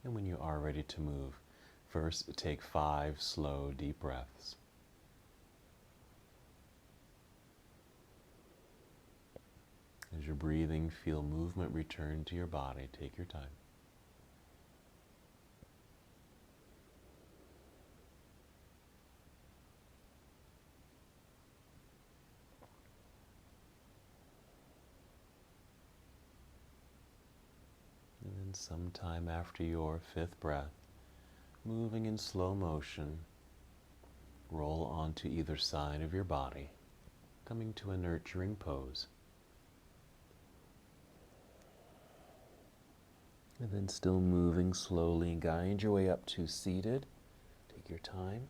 And when you are ready to move, first take 5 slow, deep breaths. As you're breathing, feel movement return to your body. Take your time. And then sometime after your 5th breath, moving in slow motion, roll onto either side of your body, coming to a nurturing pose. And then still moving slowly, guide your way up to seated. Take your time.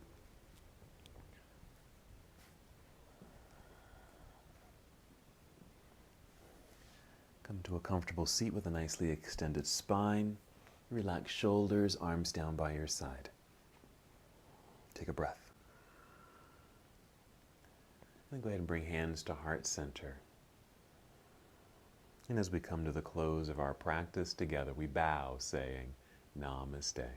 Come to a comfortable seat with a nicely extended spine. Relax shoulders, arms down by your side. Take a breath. And go ahead and bring hands to heart center. And as we come to the close of our practice together, we bow saying, Namaste.